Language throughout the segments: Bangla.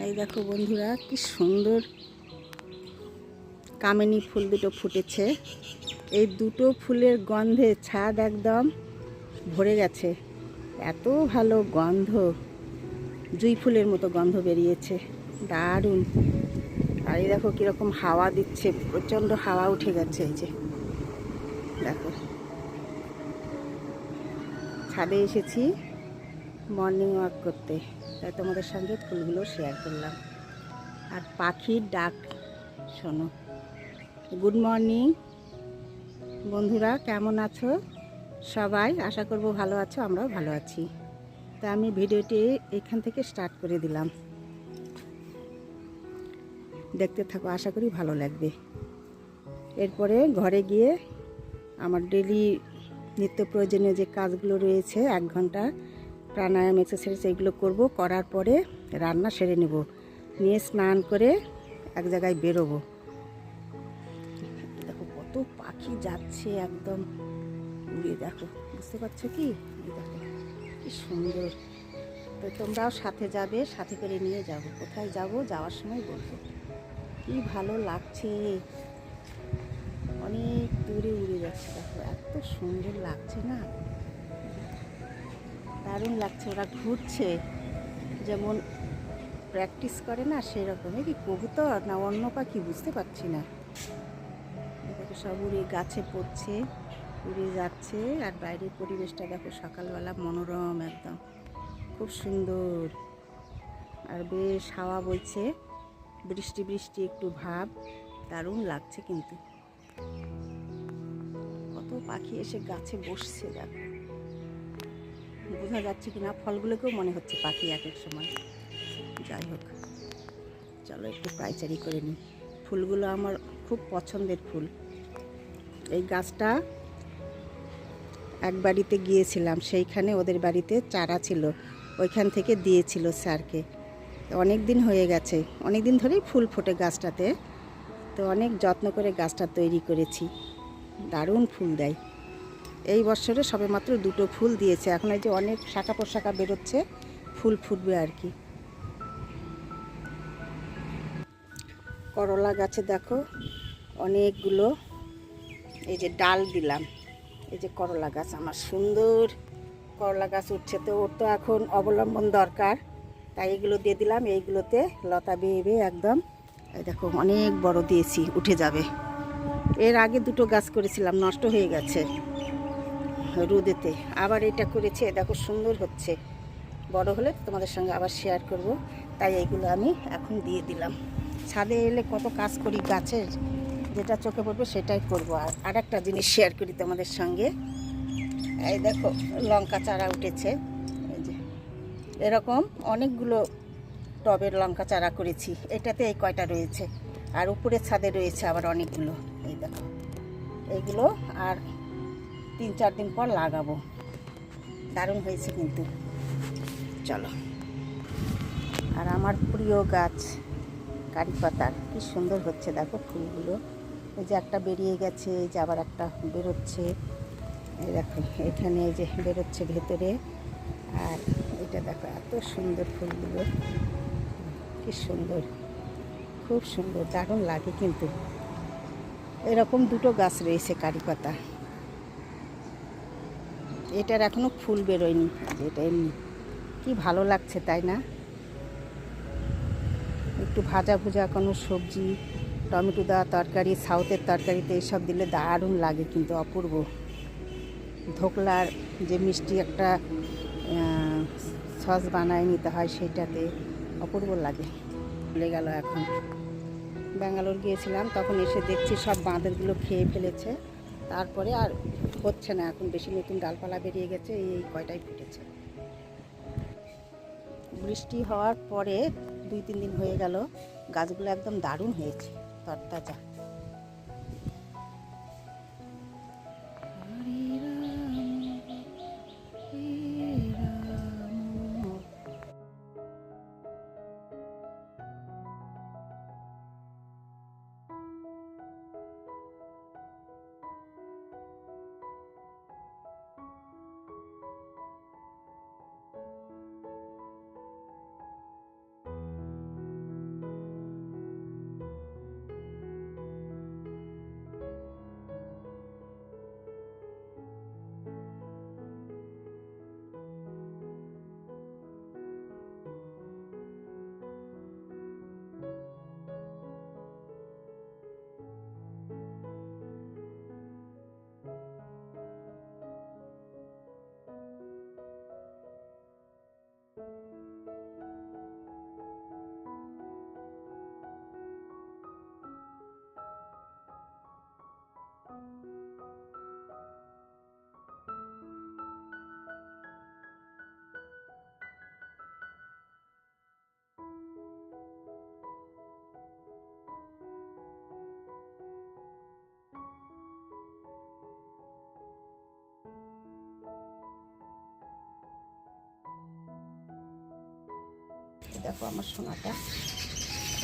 এই দেখো বন্ধুরা, কি সুন্দর কামিনী ফুল দুটো ফুটেছে। এই দুটো ফুলের গন্ধে ছাদ একদম ভরে গেছে। এত ভালো গন্ধ, জুঁই ফুলের মতো গন্ধ বেরিয়েছে, দারুণ। আর এই দেখো কীরকম হাওয়া দিচ্ছে, প্রচণ্ড হাওয়া উঠে গেছে। এই যে দেখো, ছাদে এসেছি মর্নিং ওয়াক করতে, তাই তোমাদের সঙ্গে ফুলগুলো শেয়ার করলাম। আর পাখির ডাক শোনো। গুড মর্নিং বন্ধুরা, কেমন আছো সবাই? আশা করব ভালো আছো, আমরাও ভালো আছি। তা আমি ভিডিওটি এখান থেকে স্টার্ট করে দিলাম, দেখতে থাকো, আশা করি ভালো লাগবে। এরপরে ঘরে গিয়ে আমার ডেলি নিত্য প্রয়োজনীয় যে কাজগুলো রয়েছে, 1 ঘন্টা প্রাণায়াম এক্সারসাইজ এইগুলো করব। করার পরে রান্না সেরে নেব, নিয়ে স্নান করে এক জায়গায় বেরোবো। দেখো কত পাখি যাচ্ছে একদম উড়ে, দেখো বুঝতে পারছো কি? দেখো কি সুন্দর। তো তোমরাও সাথে যাবে, সাথে করে নিয়ে যাব। কোথায় যাব যাওয়ার সময় বলবো। কি ভালো লাগছে, অনেক দূরে উড়ে যাচ্ছে। দেখো এত সুন্দর লাগছে না, দারুণ লাগছে। ওরা ঘুরছে, যেমন প্র্যাকটিস করে না সেরকম। কি কবুতর না অন্য পাখি বুঝতে পারছি না। দেখো সব উড়ে গাছে পড়ছে, উড়ে যাচ্ছে। আর বাইরের পরিবেশটা দেখো, সকালবেলা মনোরম একদম, খুব সুন্দর। আর বেশ হাওয়া বইছে, বৃষ্টি বৃষ্টি একটু ভাব, দারুণ লাগছে। কিন্তু কত পাখি এসে গাছে বসছে, দেখো বোঝা যাচ্ছে কিনা, ফলগুলোকেও মনে হচ্ছে পাখি এক এক সময়। যাই হোক, চলো একটু পাইচারি করে নিই। ফুলগুলো আমার খুব পছন্দের ফুল। এই গাছটা এক বাড়িতে গিয়েছিলাম, সেইখানে ওদের বাড়িতে চারা ছিল, ওইখান থেকে দিয়েছিল স্যারকে। অনেক দিন হয়ে গেছে, অনেক দিন ধরেই ফুল ফোটে গাছটাতে। তো অনেক যত্ন করে গাছটা তৈরি করেছি, দারুণ ফুল দেয়। এই বছরে সবেমাত্র 2টো ফুল দিয়েছে, এখন এই যে অনেক শাখা পোশাখা বেরোচ্ছে, ফুল ফুটবে আর কি। করলা গাছে দেখো অনেকগুলো এই যে ডাল দিলাম। এই যে করলা গাছ, আমার সুন্দর করলা গাছ উঠছে। তো ওর তো এখন অবলম্বন দরকার, তাই এগুলো দিয়ে দিলাম। এইগুলোতে লতা বেয়ে বেয়ে একদম, এই দেখো অনেক বড় দিয়েছি, উঠে যাবে। এর আগে 2টো গাছ করেছিলাম, নষ্ট হয়ে গেছে রোদেতে। আবার এটা করেছে, দেখো সুন্দর হচ্ছে। বড় হলে তোমাদের সঙ্গে আবার শেয়ার করব, তাই এইগুলো আমি এখন দিয়ে দিলাম। ছাদে এলে কত কাজ করি গাছের, যেটা চোখে পড়বে সেটাই করবো। আর একটা জিনিস শেয়ার করি তোমাদের সঙ্গে। এই দেখো লঙ্কা চারা উঠেছে, এই যে এরকম অনেকগুলো টবের লঙ্কা চারা করেছি। এটাতে এই কয়টা রয়েছে, আর উপরের ছাদে রয়েছে আবার অনেকগুলো। এই দেখো এইগুলো আর 3-4 দিন পর লাগাবো, দারুণ হয়েছে কিন্তু। চলো, আর আমার প্রিয় গাছ কারি পাতার, কি সুন্দর হচ্ছে দেখো ফুলগুলো। এই যে একটা বেরিয়ে গেছে, এই যে আবার একটা বেরোচ্ছে। এই দেখো এখানে এই যে বেরোচ্ছে ভেতরে। আর এটা দেখো এত সুন্দর ফুলগুলো, কি সুন্দর, খুব সুন্দর, দারুণ লাগে কিন্তু। এরকম 2টো গাছ রয়েছে কারি পাতা। এটার এখনো ফুল বেরোয়নি, এটা এমনি। কি ভালো লাগছে তাই না? একটু ভাজা ভুজা কোনো সবজি, টমেটো দেওয়া তরকারি, সাউথের তরকারিতে এইসব দিলে দারুণ লাগে কিন্তু, অপূর্ব। ধোকলার যে মিষ্টি একটা সস বানায় নিতে হয়, সেটাতে অপূর্ব লাগে। চলে গেল এখন। ব্যাঙ্গালোর গিয়েছিলাম, তখন এসে দেখছি সব বাঁদরগুলো খেয়ে ফেলেছে। তারপরে আর হচ্ছে না, এখন বেশি নতুন ডালপালা বেরিয়ে গেছে, এই কয়টাই ফুটেছে। বৃষ্টি হওয়ার পরে 2-3 দিন হয়ে গেল, গাছগুলো একদম দারুণ হয়েছে, তরতাজা। দেখো আমার সোনাটা,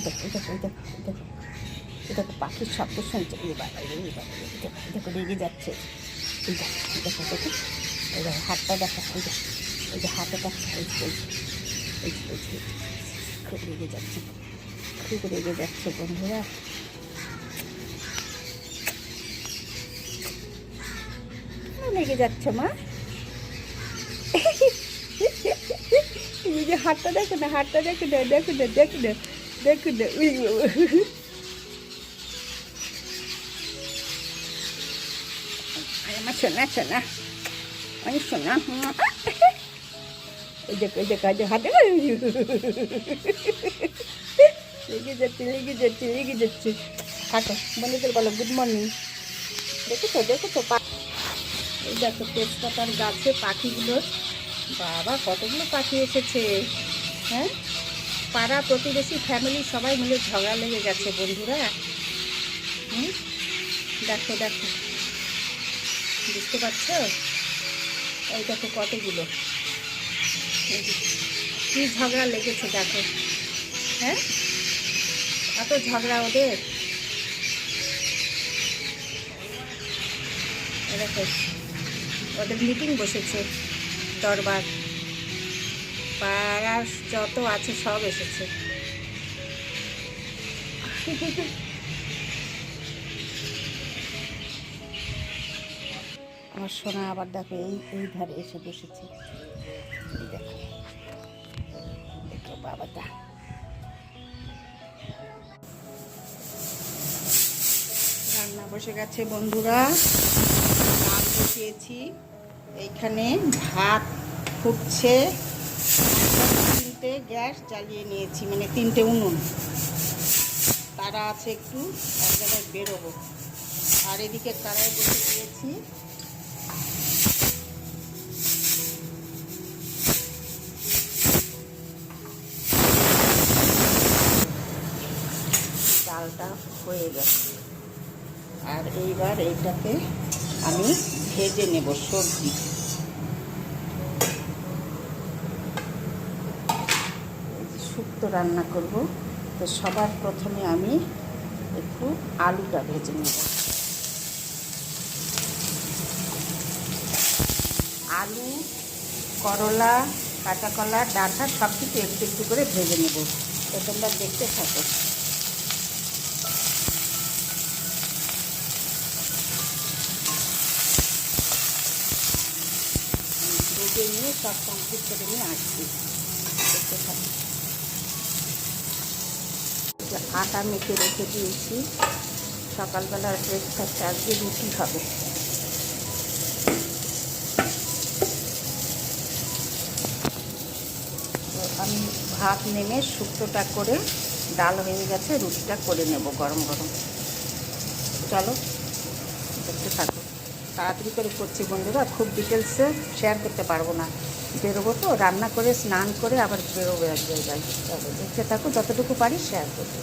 দেখো দেখো দেখো দেখো, এটা তো পাখির শব্দ শুনছে। দেখো রেগে যাচ্ছে। এই দেখো দেখো দেখো, এই দেখো হাতটা দেখো, এই যে হাতে দেখো, খুব রেগে যাচ্ছে, খুব রেগে যাচ্ছে বন্ধুরা। লেগে যাচ্ছে মা, এই যে হাতটা দেখো না, হাতটা দেখো না, দেখো না দেখো না দেখো না। আমার সোনা সোনা, অনেক সোনা। এই দেখো এই দেখো, হাতে লেগে যাচ্ছে লেগে যাচ্ছে লেগে যাচ্ছে। থাকো বন্ধুদের বলো গুড মর্নিং। দেখেছো দেখেছো, এই দেখো তেজপাতার গাছে পাখিগুলোর, বাবা কতগুলো পাখি এসেছে। হ্যাঁ, পাড়া প্রতিবেশী ফ্যামিলি সবাই মিলে ঝগড়া লেগে গেছে বন্ধুরা। দেখো দেখো, বুঝতে পারছো? এই দেখো কতগুলো, কি ঝগড়া লেগেছে দেখো। হ্যাঁ, এত ঝগড়া ওদের। দেখো ওদের মিটিং বসেছে, দরবার, পাড়ার যত আছে সব এসেছে। আমার সোনা আবার দেখো এই ধারে এসে বসেছে। দেখো দেখো বাবাটা। রান্না বসে গেছে বন্ধুরা, ভাত বসিয়েছি, এইখানে ভাত ফুটছে। 3টে গ্যাস জ্বালিয়ে নিয়েছি, মানে 3টে উনুন। তারা আছে একটু, এক জায়গায় বেরোবো। আর এদিকে কড়াই বসে দিয়েছি। ডালটা হয়ে গেছে, আর এইবার এইটাকে আমি ভেজে নেব সবজি। শুক্তো রান্না করব, তো সবার প্রথমে আমি একটু আলুটা ভেজে নেব। আলু, করলা, কাঁচা কলা, ডাঁটা সব কিছু একটু একটু করে ভেজে নেব। তো তোমরা দেখতে থাকো। ভেজে নিয়ে সব কমপ্লিট করে নিয়ে আসছি, দেখতে থাকো। আটা মেখে রেখে দিয়েছি, সকালবেলার ব্রেকফাস্টে আজকে রুটি হবে। তো আমি ভাত নেমে শুক্তোটা করে, ডাল হয়ে গেছে, রুটিটা করে নেব গরম গরম। চলো দেখতে থাকো। তাড়াতাড়ি করে করছি বন্ধুরা, খুব ডিটেলসে শেয়ার করতে পারবো না। বেরোবো তো, রান্না করে স্নান করে আবার বেরোবো এক জায়গায়। চলো দেখতে থাকো, যতটুকু পারি শেয়ার করবো।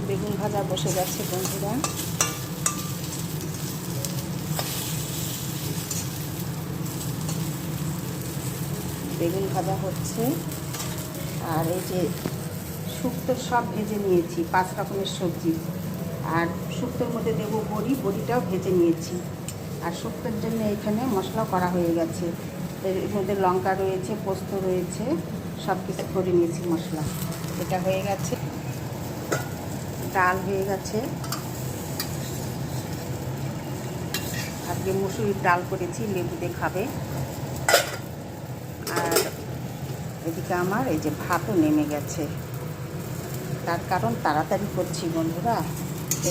বেগুন ভাজা বসে যাচ্ছে বন্ধুরা। বেগুন ভাজা হচ্ছে, আর এই যে শুক্তো সব ভেজে নিয়েছি, 5 রকমের সবজি। আর শুক্তোর মধ্যে দেবো বড়ি, বড়িটাও ভেজে নিয়েছি। আর শুক্তোর জন্য এখানে মশলা করা হয়ে গেছে, এর মধ্যে লঙ্কা রয়েছে, পোস্ত রয়েছে, সব কিছু করে নিয়েছি মশলা। এটা হয়ে গেছে, ডাল হয়ে গেছে। আজকে মুসুরির ডাল করেছি, লেবু দিয়ে খাবে। আর এদিকে আমার এই যে ভাতও নেমে গেছে, তার কারণ তাড়াতাড়ি করছি বন্ধুরা।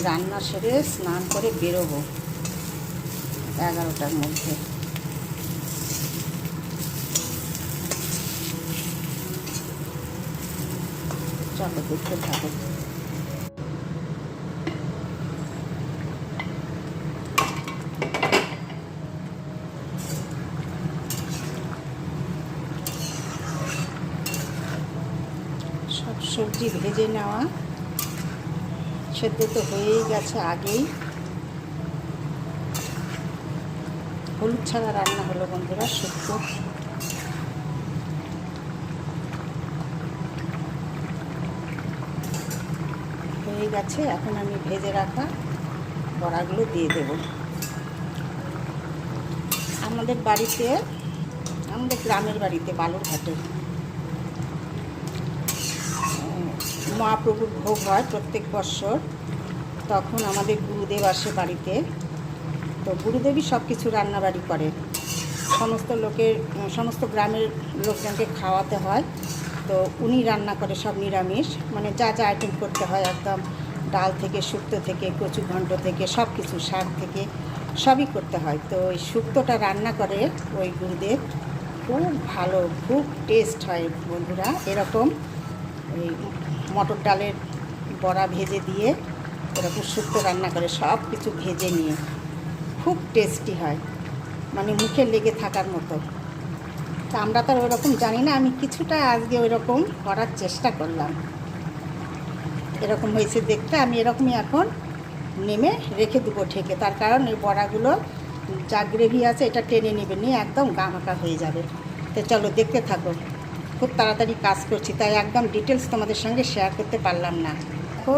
রান্না সেরে স্নান করে বেরোবো 11টার মধ্যে। চলো দেখতে থাকো। সব সবজি ভেজে নেওয়া, সেদ্ধ তো হয়েই গেছে আগেই। হলুদ ছাড়া রান্না হলো বন্ধুরা, শুক্তো। হয়ে গেছে, এখন আমি ভেজে রাখা বড়াগুলো দিয়ে দেব। আমাদের বাড়িতে, আমাদের গ্রামের বাড়িতে বালুরঘাটে মহাপ্রভুর ভোগ হয় প্রত্যেক বছর। তখন আমাদের গুরুদেব আসে বাড়িতে, তো গুরুদেবই সব কিছু রান্নাবাড়ি করে, সমস্ত লোকের, সমস্ত গ্রামের লোকজনকে খাওয়াতে হয়। তো উনি রান্না করে সব নিরামিষ, মানে যা যা আইটেম করতে হয় একদম, ডাল থেকে, শুক্তো থেকে, কচু ঘন্ট থেকে, সব কিছু, শাক থেকে সবই করতে হয়। তো ওই শুক্তোটা রান্না করে ওই গুরুদেব, খুব ভালো, খুব টেস্ট হয় বন্ধুরা। এরকম ওই মটর ডালের বড়া ভেজে দিয়ে এরকম শুক্তো রান্না করে, সব কিছু ভেজে নিয়ে, খুব টেস্টি হয়, মানে মুখে লেগে থাকার মতো। তা আমরা তো ওরকম জানি না, আমি কিছুটা আজকে ওইরকম করার চেষ্টা করলাম। এরকম হয়েছে দেখতে, আমি এরকমই এখন নেমে রেখে দেবো ঢেকে। তার কারণ এই বড়াগুলো যা গ্রেভি আছে এটা টেনে নেবে, নিয়ে একদম গামাকা হয়ে যাবে। তো চলো দেখতে থাকো। খুব তাড়াতাড়ি কাজ করছি, তাই একদম ডিটেলস তোমাদের সঙ্গে শেয়ার করতে পারলাম না। দেখো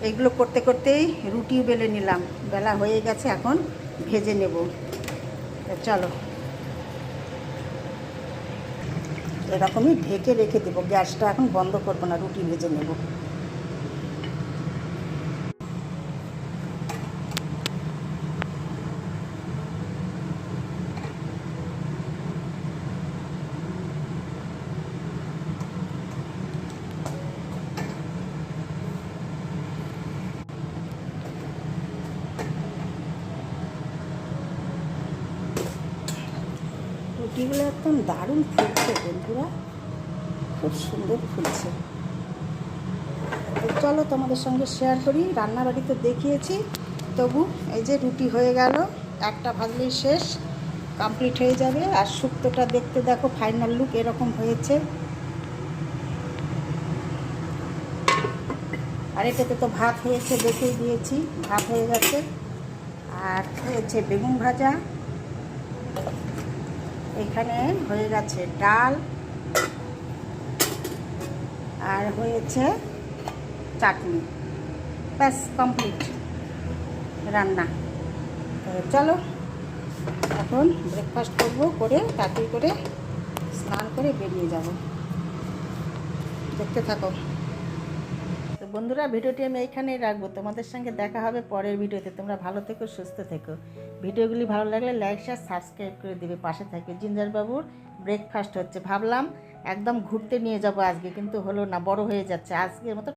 এইগুলো করতে করতেই রুটিও বেলে নিলাম, বেলা হয়ে গেছে, এখন ভেজে নেব। তো চলো এরকমই ঢেকে রেখে দেবো, গ্যাসটা এখন বন্ধ করবো না, রুটি ভেজে নেব। রুটিগুলো একদম দারুণ ফুলছে বন্ধুরা, খুব সুন্দর ফুলছে। তো চলো তোমাদের সঙ্গে শেয়ার করি। রান্নাবাড়ি তো দেখিয়েছি, তবু এই যে রুটি হয়ে গেল, একটা ভাজলেই শেষ, কমপ্লিট হয়ে যাবে। আর শুক্তোটা দেখতে দেখো, ফাইনাল লুক এরকম হয়েছে। আর এটাতে তো ভাত হয়েছে, দেখেই দিয়েছি, ভাত হয়ে গেছে। আর হয়েছে বেগুন ভাজা, এখানে হয়ে গেছে ডাল, আর হয়েছে চাটনি, ব্যাস কমপ্লিট রান্না। তো চলো এখন ব্রেকফাস্ট করবো, করে তাড়াতাড়ি করে স্নান করে বেরিয়ে যাব। দেখতে থাকো। তো বন্ধুরা, ভিডিওটি আমি এইখানেই রাখবো, তোমাদের সঙ্গে দেখা হবে পরের ভিডিওতে। তোমরা ভালো থেকো, সুস্থ থেকো। ভিডিওগুলি ভালো লাগলে লাইক, শেয়ার, সাবস্ক্রাইব করে দিবে, পাশে থাকবে। জিঞ্জার বাবুর ব্রেকফাস্ট হচ্ছে, ভাবলাম একদম ঘুরতে নিয়ে যাব আজকে, কিন্তু হলো না, বড় হয়ে যাচ্ছে আজকের মতো।